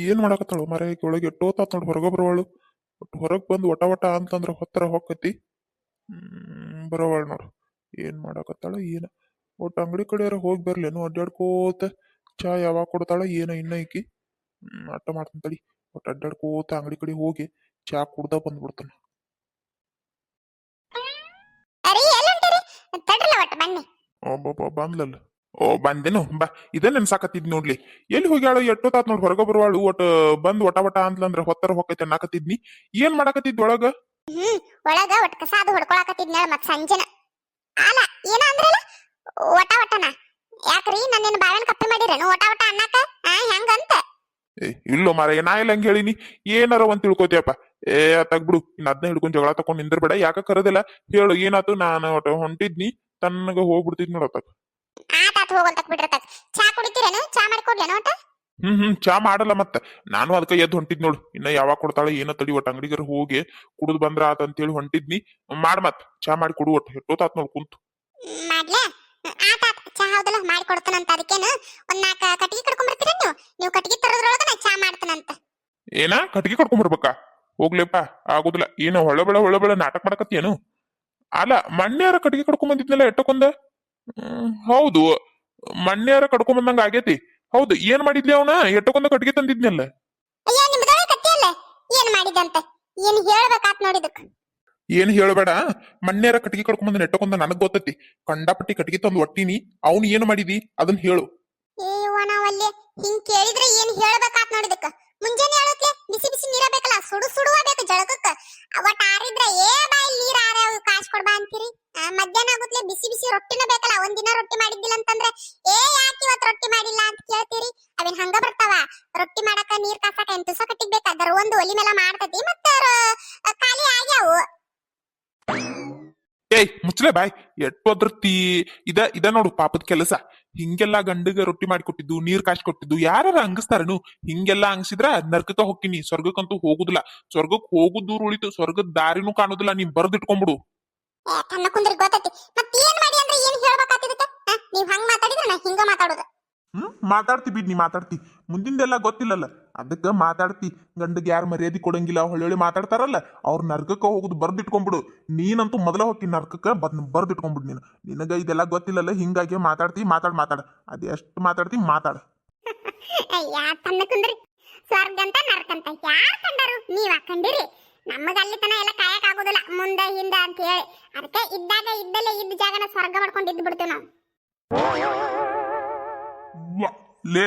ಏನ್ ಮಾಡಕತ್ತಾಳು ಮರ ಒಳಗೆ ಎಟ್ಟೋತಾತ್ ನೋಡಿ ಹೊರಗ ಬರವಾಳು. ಒಟ್ಟು ಹೊರಗೆ ಬಂದು ವಟ ವಟ ಅಂತಂದ್ರ ಹೊತ್ತರ ಹೊಕ್ಕತಿ. ಬರವಾಳ ನೋಡು. ಏನ್ ಮಾಡಕತ್ತಾಳ ಏನ. ಒಟ್ಟು ಅಂಗಡಿ ಕಡೆಯಾರ ಹೋಗಿ ಬರ್ಲೇನು ಅಡ್ಡಾಡ್ಕೋತ. ಚಾ ಯಾವಾಗ ಕೊಡ್ತಾಳ ಏನ ಇನ್ನ ಈಕಿ. ಅಟ್ಟ ಮಾಡ್ತಾನ ತಡಿ. ಒಟ್ಟು ಅಡ್ಡಾಡ್ಕೋತ ಅಂಗಡಿ ಕಡೆ ಹೋಗಿ ಚಾ ಕುಡ್ದ ಬಂದ್ಬಿಡ್ತಾನ. ಅರಿ ಎಲ್ಲಂಟಿರಿ ತಡ್ರಲ್ಲ ಒಟ್ಟು ಬನ್ನಿ. ಒಬ್ಬೊಬ್ಬ ಬಂದ್ಲಲ್ಲ. ಓ ಬಂದೇನು ಬಾ. ಇದ ನೆನ್ಸಾಕತ್ತಿದ್ ನೋಡ್ಲಿ. ಎಲ್ಲಿ ಹೋಗ್ಯಾಳು ಎಷ್ಟೊತ್ತಾತ್ ನೋಡ್ ಹೊರಗ ಬರುವಾಳು. ಒಟ್ಟು ಬಂದ್ ವಟ ವಟ ಅಂತಂದ್ರ ಹೊತ್ತರ ಹೊಕ್ಕೈತೆ ಅನ್ನಕತ್ತಿದ್ನಿ. ಏನ್ ಮಾಡಾಕತ್ತಿದ್ ಒಳಗ. ಒಳಗ ಒಟ್ಟು ಕಸ ಅದು ಹೊಡ್ಕೊಳಕತ್ತಿದ್ನ ಮತ್ ಸಂಜೆನ. ಅಲ್ಲ ಏನ ಅಂದ್ರಲ್ಲ ಒಟ ಒಟನ. ಯಾಕ್ರಿ ನನ್ನ ಬಾಳೆನ್ ಕಪ್ಪಿ ಮಾಡಿರೇನು ಒಟ ಒಟ ಅನ್ನಕ ಹೆಂಗಂತ. ಇಲ್ಲೋ ಮಾರ ನಾ ಇಲ್ಲ ಹಂಗ ಹೇಳಿನಿ. ಏನಾರ ಒಂದ್ ತಿಳ್ಕೊತಿಯಪ್ಪ. ತಗ್ಬಿಡು ಇನ್ ಅದನ್ನ ಹಿಡ್ಕೊಂಡ್ ಜಗಳ ತಕೊಂಡ್ ನಿಂದಿರ್ಬೇಡ. ಯಾಕ ಕರದಿಲ್ಲ ಹೇಳು ಏನಾತು. ನಾನು ಹೊಂಟಿದ್ನಿ ತನ್ನಗ ಹೋಗ್ಬಿಡ್ತಿದ್ ನೋಡತ್ತಾಗ. ಆತಾತ್ ಹೋಗಲ್ತಕ್ ಬಿಡ್ರತಕ್. ಚಾ ಕುಡಿತೀರೇನು ಚಾ ಮಾಡಿಕೊಡ್ಲೇನು ಒಟ. ಚಾ ಮಾಡಲ್ಲ ಮತ್ತ. ನಾನು ಅದಕ್ಕ ಎದ್ದು ಹೊಂಟಿದ್ ನೋಡು. ಇನ್ನ ಯಾವಾಗ ಕೊಡ್ತಾಳೆ ಏನೋ ತಡಿ. ಒಟ್ಟು ಅಂಗಡಿಗರ ಹೋಗಿ ಕುಡಿದ್ ಬಂದ್ರ ಆತ ಅಂತೇಳಿ ಹೊಂಟಿದ್ನಿ. ಮಾಡ್ ಮತ್ ಚಾ ಮಾಡಿ ಕೊಡು. ಒಟ್ಟು ಎಷ್ಟೋತಾತ್ ನೋಡ್ ಕುಂತು. ಮಾಡ್ಲಾ ಆತಾತ್ ಚಾ ಹೌದಲ್ಲ ಮಾಡಿಕೊಡ್ತಾನಂತ. ಅದಕ್ಕೇನು ಒಂದ್ 4 ಕಟ್ಟಿಗೆ ಕಡ್ಕೊಂಡ್ ಬರ್ತೀರ ನೀವು. ನೀವು ಕಟ್ಟಿಗೆ ತರೋದ್ರೊಳಗ ನಾ ಚಾ ಮಾಡ್ತಾನಂತ. ಏನ ಕಟ್ಟಿಗೆ ಕಟ್ಕೊಂಡ್ ಬರ್ಬೇಕಾ. ಹೋಗ್ಲೇಪಾ ಆಗುದಿಲ್ಲ. ಏನೋ ಹೊಳಬಳ ನಾಟಕ ಮಾಡಕತ್ತೇನು. ಅಲ್ಲ ಮಣ್ಣ್ಯಾರ ಕಟ್ಟಿಗೆ ಕಡ್ಕೊಂಡ್ ಬಂದಿದ್ನಲ್ಲ ಎಟ್ಟಕೊಂದ. ಹೌದು ಮಣ್ಣ್ಯಾರ ಕಡ್ಕೊಂಡ್ ಬಂದಂಗ ಆಗೇತಿ. ಹೌದು ಏನ್ ಮಾಡಿದ್ಲಿ ಅವನ ಎಟ್ಟಕೊಂದ ಕಟ್ಟಿಗೆ ತಂದಿದ್ನಲ್ಲ. ಅಯ್ಯೋ ನಿಮ್ದೊಳಗ ಕತ್ತಿಯಲ್ಲ ಏನ್ ಮಾಡಿದಂತ ಏನ್ ಹೇಳ್ಬೇಕಾತ್ ನೋಡಿದಕ್. ಏನ್ ಹೇಳ್ಬೇಡ. ಮಣ್ಣ್ಯಾರ ಕಟ್ಟಿಗೆ ಕಡ್ಕೊಂಡ್ ಬಂದ ಎಟ್ಟಕೊಂದ ನನಗ್ ಗೊತ್ತತಿ. ಕಂಡಾಪಟ್ಟಿ ಕಟ್ಟಿಗೆ ತಂದು ಒಟ್ಟಿನಿ. ಅವ್ನು ಏನ್ ಮಾಡಿದಿ ಅದನ್ನ ಹೇಳು. ನಾವಲ್ಲಿ ಹಿಂಗ್ ಕೇಳಿದ್ರೆ ಏನ್ ಹೇಳ್ಬೇಕಾತ್ ನೋಡಿದಕ್ಕ. ಮುಂಜಾನೆ ಹೇಳತ್ಲೆ ಬಿಸಿ ಬಿಸಿ ನೀರ ಬೇಕಲ್ಲ. ಸುಡು ಸುಡುವ ಬೇಕು ಜಳಕಕ್ಕ. ಒಟ್ಟ ಆರಿದ್ರ ಬಾಯಿ ನೀರ್ ಆರ್ಯಾವ ಕಾಸ್ ಕೊಡ್ಬಾ ಅಂತೀರಿ. ಮಧ್ಯಾಹ್ನ ಆಗುತ್ತಲೆ ಬಿಸಿ ಬಿಸಿ ರೊಟ್ಟಿನ ಬೇಕಲ್ಲ. ಒಂದಿನ ರೊಟ್ಟಿ ಮಾಡಿದ್ದಿಲ್ಲ ಅಂತಂದ್ರೆ ಯಾಕೆ ಇವತ್ ರೊಟ್ಟಿ ಮಾಡಿಲ್ಲ ಅಂತ ಕೇಳ್ತೀರಿ. ಅವೇನ್ ಹಂಗ ಬರ್ತಾವ. ರೊಟ್ಟಿ ಮಾಡಾಕ ನೀರ್ ಕಾಸಾಕ ಎಂಟು ದಿವಸ ಕಟ್ಟಿಗೆ ಬೇಕಾದ್ರ ಒಂದು ಒಲಿ ಮೇಲೆ ಮಾಡ್ತತಿ. ಮತ್ತ ಖಾಲಿ ಆಗ್ಯಾವು. ಮುಚ್ಚಲೆ ಬಾಯ್. ಎಟ್ಟೋದ್ರತಿ ಇದ ನೋಡು ಪಾಪದ ಕೆಲಸ. ಹಿಂಗೆಲ್ಲಾ ಗಂಡಗ ರೊಟ್ಟಿ ಮಾಡಿ ಕೊಟ್ಟಿದ್ದು ನೀರ್ ಕಾಶ್ ಕೊಟ್ಟಿದ್ದು ಯಾರ ಹಂಗಸ್ತಾರನು. ಹಿಂಗೆಲ್ಲಾ ಹಂಗಸಿದ್ರ ನರ್ಕಕ್ಕ ಹೋಗ್ತೀನಿ. ಸ್ವರ್ಗಕ್ಕಂತೂ ಹೋಗುದಿಲ್ಲ. ಸ್ವರ್ಗಕ್ ಹೋಗುದ್ ದೂರ ಉಳಿತು. ಸ್ವರ್ಗದ ದಾರಿನೂ ಕಾಣುದಿಲ್ಲ. ನೀ ಬರ್ದಿಟ್ಕೊಂಡ್ಬಿಡು. ತನ್ನ ಕುಂದ್ರಿ ಗೊತ್ತೈತಿ. ಮತ್ ಏನ್ ಮಾಡಿ ಅಂದ್ರೆ ಏನ್ ಹೇಳ್ಬೇಕಾತಿದಕ್ಕ. ನೀವ್ ಹಂಗ ಮಾತಾಡಿದ್ರೆ ನಾ ಹಿಂಗ ಮಾತಾಡೋದು. ಮಾತಾಡ್ತಿ ಬಿಡ್. ನೀ ಮಾತಾಡ್ತಿ ಮುಂದಿಂದೆಲ್ಲ ಗೊತ್ತಿಲ್ಲಲ್ಲ. ಅದಕ್ಕ ಮಾತಾಡ್ತಿ. ಗಂಡಗ್ ಯಾರು ಮರ್ಯಾದೆ ಕೊಡಂಗಿಲ್ಲ ಹೊಳ್ಳಿ ಮಾತಾಡ್ತಾರಲ್ಲ ಅವ್ರ ನರ್ಕಕ್ಕ ಹೋಗುದು ಬರ್ದಿಟ್ಕೊಂಡ್ಬಿಡು. ನೀನಂತೂ ಮೊದಲ ಹೋಗಿ ನರ್ಕಕ್ಕ ಬರ್ದಿಟ್ಕೊಂಡ್ಬಿಡು. ನಿನಗ ಇದೆಲ್ಲ ಗೊತ್ತಿಲ್ಲಲ್ಲ. ಹಿಂಗಾಗಿ ಮಾತಾಡ್ತಿ. ಮಾತಾಡ ಅದೆಷ್ಟು ಮಾತಾಡ್ತಿ ಮಾತಾಡ. ಅಯ್ಯ ತನ್ನ ಕುಂದ್ರಿ. ಸ್ವರ್ಗ ಅಂತ ನರ್ಕಂತ ಯಾರ್ ಕಂಡರು. ನೀವ್ ಹಾಕೊಂಡಿರಿ. ನಮಗ ಅಲ್ಲಿ ತನ ಎಲ್ಲ ಕಾಯಕ್ ಆಗುದಿಲ್ಲ ಮುಂದ ಹಿಂದ ಅಂತ ಹೇಳಿ. ಅದಕ್ಕೆ ಇದ್ದಾಗ ಇದ್ದಲ್ಲೇ ಇದ್ದ ಜಾಗನ ಸ್ವರ್ಗ ಮಾಡ್ಕೊಂಡು ಇದ್ದು ಬಿಡ್ತೀವಿ ನಾವು.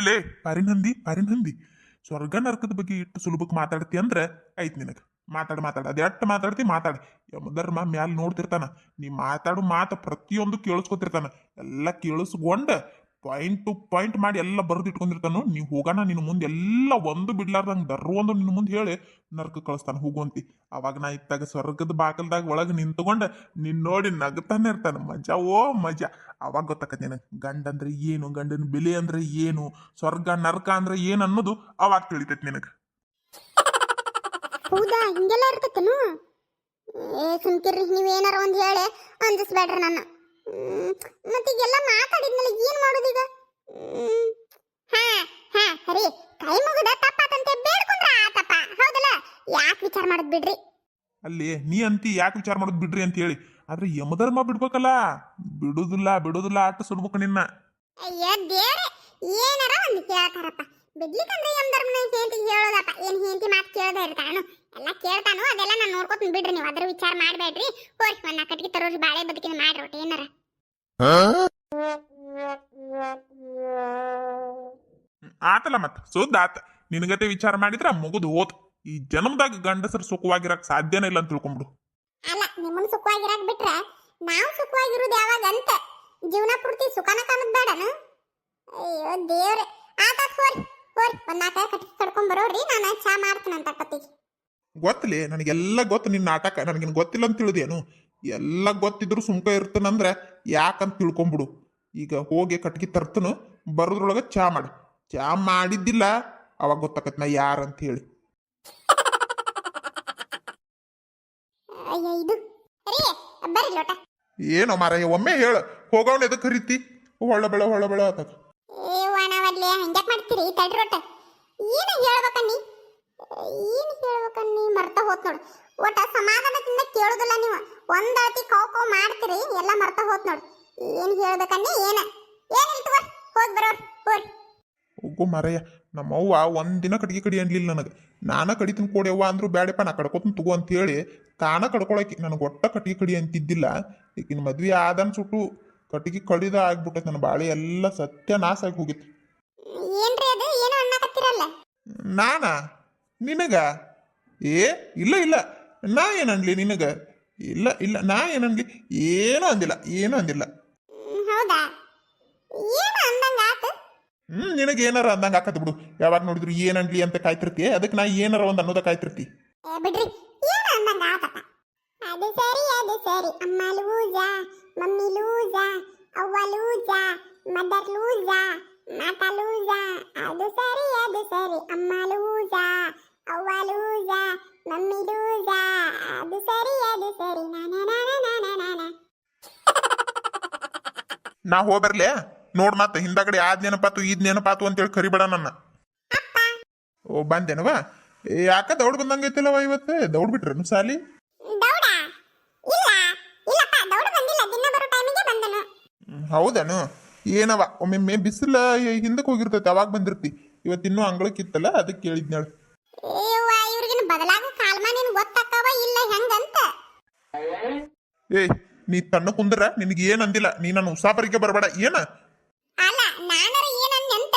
ಲೇ ಪರಿನಂದಿ ಸ್ವರ್ಗ ನರ್ಕದ ಬಗ್ಗೆ ಇಟ್ಟು ಸುಲಭಕ್ಕೆ ಮಾತಾಡ್ತಿ ಅಂದ್ರ ಐತ್ ನಿನಗ. ಮಾತಾಡ ಅದೆಟ್ಟು ಮಾತಾಡ್ತಿ ಮಾತಾಡ. ಯಮಧರ್ಮ ಮ್ಯಾಲ ನೋಡ್ತಿರ್ತಾನ. ನೀ ಮಾತಾಡು ಮಾತ ಪ್ರತಿಯೊಂದು ಕೇಳಿಸ್ಕೊತಿರ್ತಾನ. ಎಲ್ಲ ಕೇಳಿಸ್ಕೊಂಡ ಪಾಯಿಂಟ್ ಟು ಪಾಯಿಂಟ್ ಮಾಡಿ ಎಲ್ಲ ಬರೆದು ಇಟ್ಕೊಂಡಿರ್ತಾನು. ನೀವು ಹೋಗೋಣ ನಿನ್ನ ಮುಂದೆ ಎಲ್ಲ ಒಂದು ಬಿಡ್ಲಾರ್ದಂಗ ಒಂದು ನಿನ್ನ ಮುಂದೆ ಹೇಳಿ ನರ್ಕ ಕಳಿಸ್ತಾನ ಹೋಗುವಂತಿ. ಅವಾಗ ನಾ ಇತ್ತಾಗ ಸ್ವರ್ಗದ ಬಾಕಲ್ದಾಗ ಒಳಗೆ ನಿಂತ್ಕೊಂಡ ನಿನ್ ನೋಡಿ ನಗ್ತಾನೆ ಇರ್ತಾನ. ಮಜಾ ಓ ಮಜಾ. ಅವಾಗ ಗೊತ್ತಾಕತ್ ನಿನಗೆ ಗಂಡ ಅಂದ್ರೆ ಏನು, ಗಂಡನ ಬೆಲೆ ಅಂದ್ರೆ ಏನು, ಸ್ವರ್ಗ ನರ್ಕ ಅಂದ್ರೆ ಏನು ಅನ್ನೋದು ಅವಾಗ ತಿಳಿತೈತಿ ನಿನಗೆ. ಹೌದಾ ಹಿಂಗೆಲ್ಲ ಇರ್ತೈತೇನು. ಸುಮ್ಕಿರ್ರಿ ನೀವೇನಾರ ಒಂದ್ ಹೇಳಿ ಅಂಜಿಸ್ಬೇಡ್ರಿ ನನ್ನ. ಮತ್ತೀಗೆಲ್ಲ ಮಾತಾಡಿದ್ಮೇಲೆ ಏನ್ ಮಾಡೋದೀಗ. ಸರಿ ಕೈ ಮುಗಿದ ತಪ್ಪಾತಂತೆ ಬೇಡ್ಕೊಂಡ್ರ ಆತಪ್ಪ. ಹೌದಲ್ಲ ಯಾಕೆ ವಿಚಾರ ಮಾಡೋದ್ ಬಿಡ್ರಿ. ಅಲ್ಲಿ ನೀ ಅಂತಿ ಯಾಕೆ ವಿಚಾರ ಮಾಡೋದು ಬಿಡ್ರಿ ಅಂತ ಹೇಳಿ. ಆದ್ರೆ ಯಮಧರ್ಮ ಬಿಡ್ಬೇಕಲ್ಲ. ಬಿಡುದಿಲ್ಲ ಆಟ ಸುಡ್ಬೇಕು ನಿನ್ನ. ಅಯ್ಯ ದೇವ್ರೆ ಏನಾರ ಒಂದು ಕೇಳ್ತಾರಪ್ಪ. ಬಿಡ್ಲಿಕ್ಕಂದ್ರೆ ಯಮಧರ್ಮನ ಹೇಂತಿ ಹೇಳೋದಪ್ಪ. ಏನ್ ಹೇಂತಿ ಮಾತು ಕೇಳದ ಇರ್ತಾನು. ಎಲ್ಲ ಕೇಳ್ತಾನು. ಅದೆಲ್ಲ ನಾನು ನೋಡ್ಕೊತೀನಿ ಬಿಡ್ರಿ. ನೀವು ಅದ್ರ ವಿಚಾರ ಮಾಡ್ಬೇಡ್ರಿ. ಹೋರಿ ಒಂದ್ ಕಟ್ಟಿಗೆ ತರೋರಿ ಬಾಳೆ ಬದುಕಿನ ಮಾಡ್ರಿ ಒಟ್ಟು ಏನಾರ. ಆತಲ್ಲ ಮತ್ತ ಸುದ್ದ ಆತ. ನಿನಗತೆ ವಿಚಾರ ಮಾಡಿದ್ರ ಮುಗಿದು ಹೋತ್. ಈ ಜನ್ಮದಾಗ ಗಂಡಸರು ಸುಖವಾಗಿರಕ್ ಸಾಧ್ಯನೇ ಇಲ್ಲ ಅಂತ ತಿಳ್ಕೊಂಬಿಡು. ಅಲ್ಲ ನಿಮ್ಮನ್ನ ಸುಖವಾಗಿರಾಕ್ ಬಿಟ್ರೆ ನಾವು ಸುಖವಾಗಿರೋದು ಯಾವಾಗ ಅಂತ. ಜೀವನ ಪೂರ್ತಿ ಸುಖನ ಕಾಣದ್ ಬೇಡನು. ಅಯ್ಯೋ ದೇವ್ರೆ. ಆತಾತ್ ಹೋರಿ ಒಂದ್ 4 ಕಟ್ಟಿಗೆ ಕಡ್ಕೊಂಡ್ ಬರೋರಿ. ನಾನು ಚಾ ಮಾಡ್ತೀನಂತ ಕತ್ತಿಗೆ. ಗೊತ್ತಲಿ ನನಗೆಲ್ಲ ಗೊತ್ತು ನಿನ್ನ ನಾಟಕ. ನನಗೇನು ಗೊತ್ತಿಲ್ಲ ಅಂತ ತಿಳಿದೇನು. ಎಲ್ಲ ಗೊತ್ತಿದ್ರು ಸುಮ್ಕ ಇರ್ತನಂದ್ರೆ ಯಾಕಂತ ತಿಳ್ಕೊಂಬಿಡು. ಈಗ ಹೋಗಿ ಕಟ್ಗಿ ತರ್ತನು. ಬರೋದ್ರೊಳಗೆ ಚಾ ಮಾಡು. ಚಾ ಮಾಡಿದ್ದಿಲ್ಲ ಅವಾಗ ಗೊತ್ತಾಕತ್ ನಾ ಯಾರಂತ ಹೇಳಿ. ಅಯ್ಯ ಇದು ಸರಿ ಬರ್ರಿ ಲೋಟ. ಏನೋ ಮಾರಾಯ ಒಮ್ಮೆ ಹೇಳ. ಹೋಗೋಣ ಎದಕ್ಕೆ ಕರೀತಿ. ಹೊಳ ಬೆಳ ಆತ. ಏ ವಾಣವಲ್ಲೇ ಹಂಗ್ಯಾಕ್ ಮಾಡ್ತೀರಿ ತಡ್ರೋಟ. ಏನು ಹೇಳ್ಬೇಕು ಹೇಳ್ಬೇಕನ್ನಿ ಮರ್ತ ಹೋತ್ ನೋಡು. ಒಟ್ಟ ಸಮಾಧಾನದಿಂದ ಕೇಳುದಿಲ್ಲ ನೀವು. ಒಂದಳತಿ ಕೌ ಮಾಡ್ತೀರಿ, ಎಲ್ಲ ಮರ್ತ ಹೋತ್ ನೋಡು. ಏನ್ ಹೇಳ್ಬೇಕನ್ನಿ ಏನಿಲ್ಲ ತಗೋ, ಹೋಗಿ ಬರೋರು ಹೋರಿ. ಹೋಗೋ ಮಾರಯ್ಯ, ನಮ್ಮವ್ವ ಒಂದಿನ ಕಟ್ಟಿಗೆ ಕಡಿ ಅನ್ಲಿಲ್ಲ ನನಗೆ. ನಾನ ಕಡಿತೀನಿ ಕೊಡ್ಯವ್ವ ಅಂದ್ರು ಬ್ಯಾಡಪ್ಪ, ನಾ ಕಡ್ಕೊತೀನಿ ತಗೋ ಅಂತ ಹೇಳಿ ತಾನ ಕಡ್ಕೊಳಕಿ. ನನಗೆ ಒಟ್ಟ ಕಟ್ಟಿಗೆ ಕಡಿ ಅಂತಿದ್ದಿಲ್ಲ. ಈಗಿನ ಮದ್ವೆ ಆದನ್ ಸುಟ್ಟು ಕಟ್ಟಿಗೆ ಕಡಿದ ಆಗ್ಬಿಟ್ಟೈತೆ. ನನ್ನ ಬಾಳೆ ಎಲ್ಲ ಸತ್ಯನಾಶ ಆಗಿ ಹೋಗಿತ್ತು. ಏನ್ರಿ ಅದು ಏನೋ ಅನ್ನಕತ್ತಿರಲ್ಲ? ನಾನಾ ನಿನಗ? ಇಲ್ಲ ನಾ ಏನನ್ಲಿ ನಿನಗ? ಇಲ್ಲ ನಾ ಏನನ್ಲಿ? ಏನೂ ಅಂದಿಲ್ಲ. ಹೌದಾ? ಏನು ಅಂದಂಗ ಆತು? ನಿನಗೆ ಏನಾರ ಅಂದಂಗ ಆಕತ್ ಬಿಡು. ಯಾವಾಗ ನೋಡಿದ್ರು ಏನನ್ಲಿ ಅಂತ ಕಾಯ್ತಿರ್ತಿ, ಅದಕ್ಕೆ ನಾ ಏನಾರ ಒಂದು ಅನ್ನೋದ ಕಾಯ್ತಿರ್ತಿ. ಬಿಡ್ರಿ, ಏನು ಅಂದಂಗ ಆತಪ್ಪ. ಅದು ಸರಿ ಅಮ್ಮ ಲೂಜಾ, ಮಮ್ಮಿ ಲೂಜಾ, ಅವ್ವ ಲೂಜಾ, ಮದರ್ ಲೂಜಾ, ಮಾತಾ ಲೂಜಾ. ಅದು ಸರಿ ಅಮ್ಮ ಲೂಜಾ, ಅವ್ವ ಲೂಜಾ, ಮಮ್ಮಿ ಲೂಜಾ. ಅದು ಸರಿ ನಾ ಹೋಗ್ಬರ್ಲೆ ನೋಡ್, ಮತ್ತ ಹಿಂದಾಗಡೆ ಆದ್ ನೆನಪಾತು ಈದ್ ನೆನಪಾತು ಅಂತೇಳಿ ಕರಿಬೇಡ ನನ್ನ. ಓ ಬಂದೇನವಾ? ಯಾಕ ದೌಡ್ ಬಂದಂಗೈತಿಲ್ಲವ ಇವತ್ತು? ದೌಡ್ ಬಿಟ್ರನು ಸಾಲಿ? ದೌಡಾ? ಇಲ್ಲಪ್ಪ, ದೌಡ್ ಬಂದಿಲ್ಲ. ದಿನ ಬರೋ ಟೈಮಿಗೆ ಬಂದನು. ಹೌದನು? ಏನವ ಒಮ್ಮೆ ಬಿಸಿಲ ಹಿಂದಕ್ಕೆ ಹೋಗಿರ್ತೈತಿ, ಅವಾಗ ಬಂದಿರ್ತಿ. ಇವತ್ತಿನ್ನೂ ಅಂಗಳಕ್ಕಿತ್ತಲ್ಲ, ಅದಕ್ಕೆ ಕೇಳಿದ್ನಾಳು. ಇವ್ರಿಗಿನ ಬದಲಾಗೋ ಕಾಲ್ಮಾನ ಗೊತ್ತಾಕವ ಇಲ್ಲ ಹೆಂಗಂತ. ನೀ ತನ್ನ ಕುಂದ್ರ ನಿನಗೆ ಏನ್ ಅಂದಿಲ್ಲ. ನೀ ನನ್ನ ಉಸಾಪರಿಗೆ ಬರಬೇಡ. ಏನ ಅಲ್ಲ, ನಾನರ ಏನಂತ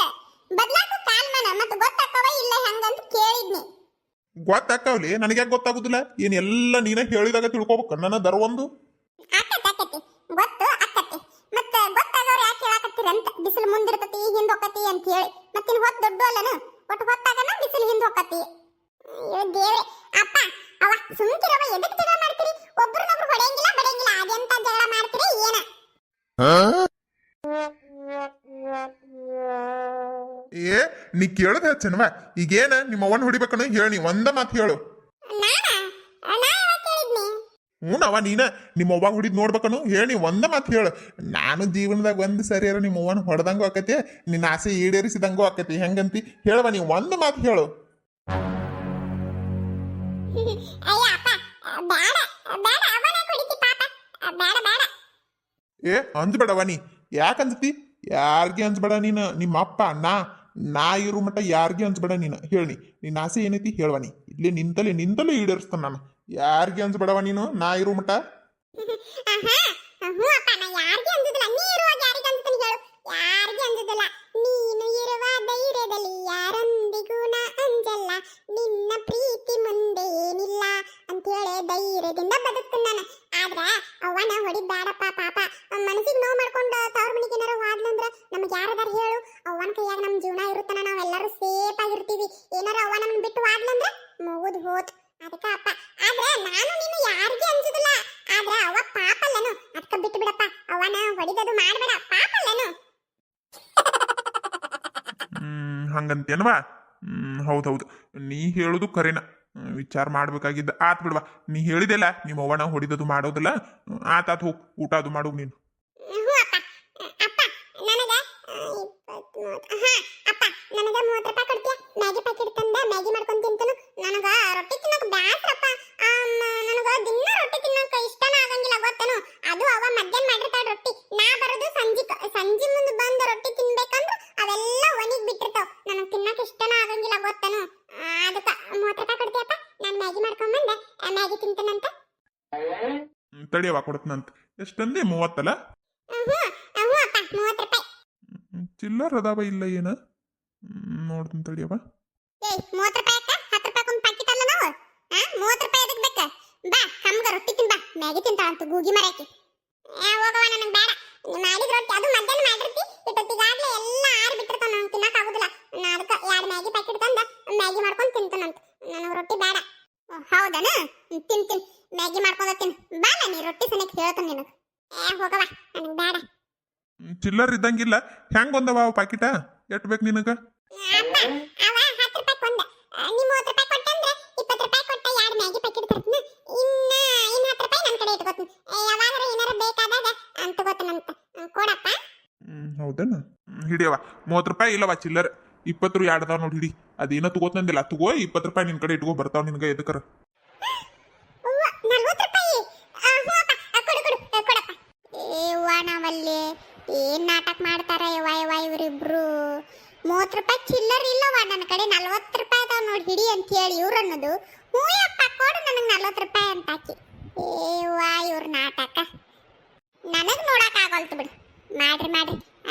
ಬದಲಾಗೋ ಕಾಲ್ಮಾನ ಮತ್ತೆ ಗೊತ್ತಾಕವ ಇಲ್ಲ ಹೆಂಗಂತ ಕೇಳಿದ್ನಿ. ಗೊತ್ತಾಕವ್ಲಿ, ನನಗೆ ಯಾಕೆ ಗೊತ್ತಾಗುದಿಲ್ಲ? ಏನ್ ಎಲ್ಲ ನೀನ ಹೇಳಿದಾಗ ತಿಳ್ಕೊಬೇಕು ನನ್ನ ದರವೊಂದು. ಆಕತಿ ಗೊತ್ತು ಆಕತಿ. ಮತ್ತೆ ಗೊತ್ತಾಗವ್ರು ಯಾಕೆ ಹೇಳಾಕತ್ತೀರಂತ? ಬಿಸಿಲು ಮುಂದಿರ್ತತಿ ಹಿಂದ್ ಹೋಗತಿ ಅಂತ ಹೇಳಿ. ಮತ್ತಿನ ಹೊತ್ತು ದೊಡ್ಡ ಅಲ್ಲನು? ಒಟ್ಟು ಹೊತ್ತಾಗನ ಬಿಸಿಲು ಹಿಂದ್ ಹೋಗತಿ. ಅಯ್ಯೋ ದೇವ್ರೆ, ಅಪ್ಪ ಅವ ಸುಮ್ಕಿರವ. ಎದಕ್ ಜಗಳ ಮಾಡ್ತೀರಿ? ಒಬ್ರನ್ನೊಬ್ರು ಹೊಡೆಯಂಗಿಲ್ಲ ಬಡೆಯಂಗಿಲ್ಲ. ಅದೆಂತ ಜಗಳ ಮಾಡ್ತೀರಿ ಏನ? ನೀ ಕೇಳದ ಹೆಚ್ಚನವ. ಈಗೇನ ನಿಮ್ಮ ಅವನ್ ಹೊಡಿಬೇಕನ್ನು ಹೇಳಿ ಒಂದ ಮಾತು ಹೇಳು. ಹ್ಞೂನವ, ನೀನ ನಿಮ್ಮ ಅವ್ವ ಹೊಡಿದ್ ನೋಡ್ಬೇಕನು ಹೇಳಿ ಒಂದ ಮಾತು ಹೇಳು. ನಾನು ಜೀವನದಾಗ ಒಂದು ಸರಿಯಾರ ನಿಮ್ಮ ಅವ್ವನ ಹೊಡೆದಂಗೂ ಆಕತಿ, ನಿನ್ನ ಆಸೆ ಈಡೇರಿಸಿದಂಗೂ ಆಕತಿ. ಹೆಂಗಂತಿ ಹೇಳುವ, ನೀವು ಒಂದ ಮಾತು ಹೇಳು. ಅಂದ್ಬೇಡವ ನೀ. ಯಾಕಂದತಿ? ಯಾರಿಗೆ ಅಂಜ್ಬೇಡ ನೀನು. ನಿಮ್ಮ ಅಪ್ಪ ನಾ ಇರು ಮಟ್ಟ ಯಾರಿಗೆ ಅಂಜ್ಬೇಡ ನೀನು. ಹೇಳಿ ನಿನ್ನ ಆಸೆ ಏನೈತಿ ಹೇಳುವ. ನೀ ಇಲ್ಲಿ ನಿಂತಲೇ ಈಡೇರಿಸ್ತಾನ ನಾನು. ಯಾರಿಗೆ ಅಂಜ್ಬೇಡವ ನೀನು, ನಾ ಇರು ಮಟ್ಟ. ನೀನು ಇರುವ ಧೈರ್ಯದಲ್ಲಿ ಯಾರೊಂದಿಗೂ ನಾ ಅಂಜಲ್ಲ, ನಿನ್ನ ಪ್ರೀತಿ ಮುಂದೆ ಏನಿಲ್ಲ ಅಂತ ಹೇಳಿ ಧೈರ್ಯದಿಂದ ಬದುಕ್ತೀನಿ ನಾನು. ಆದ್ರ ಅವನ ಹೊಡಿಬೇಡಪ್ಪ ಪಾಪ. ಮನಸ್ಸಿಗೆ ನೋವು ಮಾಡ್ಕೊಂಡು ತವ್ರ ಮನೆಗೆ ಏನಾರ ಹೋದ್ನಂದ್ರ ನಮ್ಗೆ ಯಾರದಾರ ಹೇಳು? ಅವನ ಕೈಯಾಗ ನಮ್ಮ ಜೀವನ ಇರುತ್ತಾನ, ನಾವೆಲ್ಲರೂ ಸೇಫ್ ಆಗಿರ್ತೀವಿ. ಏನಾರ ಅವ ನಮ್ನ ಬಿಟ್ಟು ಹೋದ್ನಂದ್ರ ಮುಗಿದು ಹೋತ್. ಅದಕ್ಕ ಅಪ್ಪ, ಆದ್ರೆ ನಾನು ನೀನು ಯಾರಿಗೆ ಅಂಜುದಿಲ್ಲ. ಆದ್ರ ಅವ ಪಾಪಲ್ಲನು, ಅದಕ್ಕ ಬಿಟ್ಟು ಬಿಡಪ್ಪ. ಅವನ ಹೊಡಿದದು ಮಾಡ್ಬೇಡ, ಪಾಪಲ್ಲನು. ಹಂಗಂತೇನವಾ? ಹೌದೌದು, ನೀ ಹೇಳುದು ಕರೆನ. ವಿಚಾರ ಮಾಡ್ಬೇಕಾಗಿದ್ದ. ಆತ್ ಬಿಡ್ವಾ, ನೀ ಹೇಳಿದೆಲ್ಲ ನಿಮ್ಮ ಅವ್ವನ ಹೊಡಿದದು ಮಾಡೋದಿಲ್ಲ. ಆತ್ ಹೋಗ್ ಊಟ ಅದು ಮಾಡು ನೀನು. ನನಗ 30 ರೂಪಾಯಿ ಕೊಡ್ತೀಯ? ಮ್ಯಾಗಿ ಪ್ಯಾಕೆಟ್ ತಂದ ಮ್ಯಾಗಿ ಮಾಡ್ಕೊಂಡು ತಿಂತನು. ನನಗ ರೊಟ್ಟಿ ತಿನ್ನಕ್ ಬ್ಯಾಸ್ರಪ್ಪ. ನನಗ ದಿನ ರೊಟ್ಟಿ ತಿನ್ನಕ್ ಇಷ್ಟನ ಆಗಂಗಿಲ್ಲ ಗೊತ್ತೇನು? ಅದು ಅವ ಮಧ್ಯಾಹ್ನ ಮಾಡಿರ್ತಾಳ ರೊಟ್ಟಿ. ನಾ ಬರೋದು ಸಂಜೆ ಮುಂದೆ ಬಂದು ರೊಟ್ಟಿ ತಿನ್ಬೇಕಂದ್ರ ಅವೆಲ್ಲ ಒಣಗಿ ಬಿಟ್ಟಿರ್ತಾವ. ನನಗ್ ತಿನ್ನಕ್ ಇಷ್ಟನ ಆಗಂಗಿಲ್ಲ ಗೊತ್ತೇನು? ಅದಕ್ಕ 30 ರೂಪಾಯಿ ಕೊಡ್ತೀಯಪ್ಪ? ನಾನು ಮ್ಯಾಗಿ ಮಾಡ್ಕೊಂಬಂದೆ ಮ್ಯಾಗಿ ತಿಂತೇನಂತ. ತಡಿಯವ ಕೊಡ್ತನಂತ. ಎಷ್ಟಂದೆ? 30 ಅಲ್ಲ? ಅಪ್ಪ 30 ರೂಪಾಯಿ. ಚಿಲ್ಲರ್ ಅದಾವ ಇಲ್ಲ ಏನ? ನೋಡ್ತೀನಿ ತಡಿಯವ. 30 ರೂಪಾಯಿ 10 ರೂಪಾಯಿ ಒಂದು ಪ್ಯಾಕೆಟ್ ಅಲ್ಲ ನಾವು? 30 ರೂಪಾಯಿ ಎದಕ್ ಬೇಕ? ಬಾ ಕಮ್ಗ ರೊಟ್ಟಿ ತಿನ್ ಬಾ. ಮ್ಯಾಗಿ ತಿಂತಾಳಂತ ಗೂಗಿ ಮರಕ್ಕೆ. ಹೋಗವ, ನನಗೆ ಬೇಡ. ಮಾಡಿದ ರೊಟ್ಟಿ ಅದು ಮಧ್ಯಾಹ್ನ ಮಾಡಿರ್ತಿ. ಇಟ್ಟೊತ್ತಿಗಾಗ್ಲೇ ಎಲ್ಲ ಆರಿ ಬಿಟ್ಟಿರ್ತಾವ. ನನಗೆ ತಿನ್ನಕ್ ಆಗುದಿಲ್ಲ. ನಾ ಅದಕ್ಕೆ 2 ಮ್ಯಾಗಿ ಪ್ಯಾಕೆಟ್ ತಂದ ಮ್ಯಾಗಿ ಮಾಡ್ಕೊಂಡು ತಿಂತಾನಂತ. ನನಗೆ ರೊಟ್ಟಿ ಬೇಡ. ಹೌದನ? ತಿನ್ ಮ್ಯಾಗಿ ಮಾಡ್ಕೊಂಡ ತಿನ್ ಬಾ. ನೀ ರೊಟ್ಟಿ ಸನಕ್ಕೆ ಹೇಳ್ತಾನೆ ನಿನಗೆ. ಹೋಗವ, ನನಗೆ ಬೇಡ. ಚಿಲ್ಲರ್ ಇದ್ದಂಗಿಲ್ಲ. ಹೆಂಗ್ ಒಂದವ ಪ್ಯಾಕೆಟ? ಎಷ್ಟು ಬೇಕು ನಿನಗ? ಅವ 10 ರೂಪಾಯಿ ಕೊಂದ. ನೀ 30 ರೂಪಾಯಿ ಕೊಟ್ಟಂದ್ರೆ 20 ರೂಪಾಯಿ ಕೊಟ್ಟ 2 ಮ್ಯಾಗಿ ಪ್ಯಾಕೆಟ್ ತರ್ತೀನಿ. ಇನ್ನ 10 ರೂಪಾಯಿ ನನ್ನ ಕಡೆ ಇಟ್ಕೋತೀನಿ. ಯಾವಾಗಾರ ಏನಾರ ಬೇಕಾದಾಗ ಅಂತ ಗೊತ್ತನಂತ ಕೊಡಪ್ಪ. ಹೌದನ? ಹಿಡಿಯವ 30 ರೂಪಾಯಿ ಇಲ್ಲವ ಚಿಲ್ಲರ್. 20 ಎರಡು ಅದಾವ ನೋಡಿ ಹಿಡಿ ಅದೇನೋ ತಗೋತಂದಿಲ್ಲ ತಗೋ 20 ರೂಪಾಯಿ ನಿನ್ ಕಡೆ ಇಟ್ಕೋ ಬರ್ತಾವ ನಿನ್ಗೆ ಎದಕ್ಕರ ಅವ್ವ, 40 ರೂಪಾಯಿ ಹ್ಞೂ ಅಪ್ಪ ಕೊಡು ಕೊಡು ಕೊಡಪ್ಪ. ಏವ್ವ ನಾವಲ್ಲಿ ಏನ್ ನಾಟಕ ಮಾಡ್ತಾರ ಯವ್ವ ಇವರಿಬ್ರು. 30 ರೂಪಾಯಿ ಚಿಲ್ಲರ್ ಇಲ್ಲವ ನನ್ನ ಕಡೆ 40 ರೂಪಾಯಿ ಅದಾವ ನೋಡಿ ಹಿಡಿ ಅಂತ ಹೇಳಿ ಇವ್ರು ಅನ್ನೋದು. ಹ್ಞೂ ಅಪ್ಪ ಕೊಡು ನನಗೆ 40 ರೂಪಾಯಿ ಅಂತ ಹಾಕಿ. ಏವ್ವ ಇವ್ರ ನಾಟಕ ನನಗ್ ನೋಡಕ್ ಆಗಲ್ತು ಬಿಡು. ಮಾಡ್ರಿ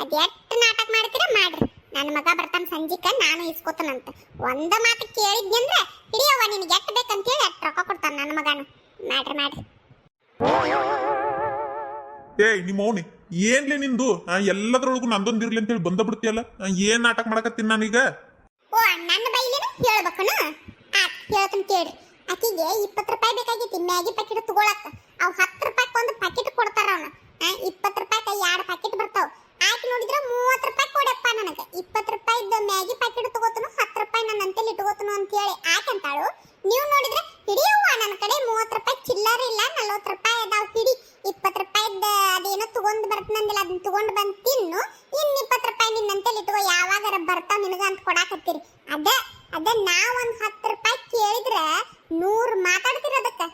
ಅದೆಷ್ಟು ನಾಟಕ ಮಾಡ್ತೀರ ಮಾಡ್ರಿ. ನನ್ನ ಮಗ ಬರ್ತಾನ ಸಂಜಿಕ ನಾನು ಇಸ್ಕೋತಾನಂತ ಒಂದ ಮಾತು ಕೇಳಿದ್ನಂದ್ರೆ ಹಿಡಿಯವ್ವ ನಿನಗೆ ಎಷ್ಟು ಬೇಕಂತ ಹೇಳಿ ಅಷ್ಟು ರೊಕ್ಕ ಕೊಡ್ತಾನ ನನ್ನ ಮಗನು. ಮಾಡ್ರಿ ಏಯ್ ನಿಮ್ಮ ಮೌನಿ ಏನ್ಲಿ ನಿಂದು ಎಲ್ಲದ್ರೊಳಗು ನಂದೊಂದಿರ್ಲಿ ಅಂತೇಳಿ ಬಂದ ಬಿಡ್ತೀಯಲ್ಲ ಏನ್ ನಾಟಕ ಮಾಡಕತ್ತೀನಿ ನಾನೀಗ. ಓ ನನ್ನ ಬೈಲೇನು ಹೇಳ್ಬೇಕನು ಹೇಳ್ತಾನೆ ಕೇಳ್ರಿ. ಆಕಿಗೆ 20 ರೂಪಾಯಿ ಬೇಕಾಗಿತ್ತು ಮ್ಯಾಗಿ ಪ್ಯಾಕೆಟ್ ತಗೊಳಕ. ಅವ್ 10 ರೂಪಾಯಿ ಒಂದು ಪ್ಯಾಕೆಟ್ ಕೊಡ್ತಾರ ಅವನು. 20 ರೂಪಾಯಿ 2 ಪ್ಯಾಕೆಟ್ ಬರ್ತಾವ. ಆಯ್ತು ನೋಡಿದ್ರೆ 30 ರೂಪಾಯಿ ಕೊಡಪ್ಪ ನನಗೆ. 20 ರೂಪಾಯಿದ ಮ್ಯಾಗಿ ಪ್ಯಾಕೆಟ್ ತಗೋತನು 10 ರೂಪಾಯಿ ನನ್ನ ಅಂತೆಲಿ ಇಟ್ಕೋತನು ಅಂತ ಹೇಳಿ ಆಕಂತಾಳು. ನೀವು ನೋಡಿದ್ರೆ ಹಿಡಿಯವ್ವ ನನ್ನ ಕಡೆ 30 ರೂಪಾಯಿ ಚಿಲ್ಲರ್ ಇಲ್ಲ 40 ರೂಪಾಯಿ ಅದಾವ ಹಿಡಿ. 20 ರೂಪಾಯಿದ ಅದೇನೋ ತಗೊಂಡ್ ಬರ್ತನಂದಿಲ್ಲ ಅದನ್ನ ತಗೊಂಡ್ ಬಂದ್ ತಿನ್ನು. ಇನ್ 20 ರೂಪಾಯಿ ನಿನ್ನ ಅಂತೆಲಿ ಇಟ್ಕೋ ಯಾವಾಗಾರ ಬರ್ತಾವ ನಿನಗ ಅಂತ ಕೊಡಾಕತ್ತೀರಿ. ಅದ ನಾ ಒಂದ್ 10 ರೂಪಾಯಿ ಕೇಳಿದ್ರೆ 100 ಮಾತಾಡ್ತೀರ ಅದಕ್ಕೆ.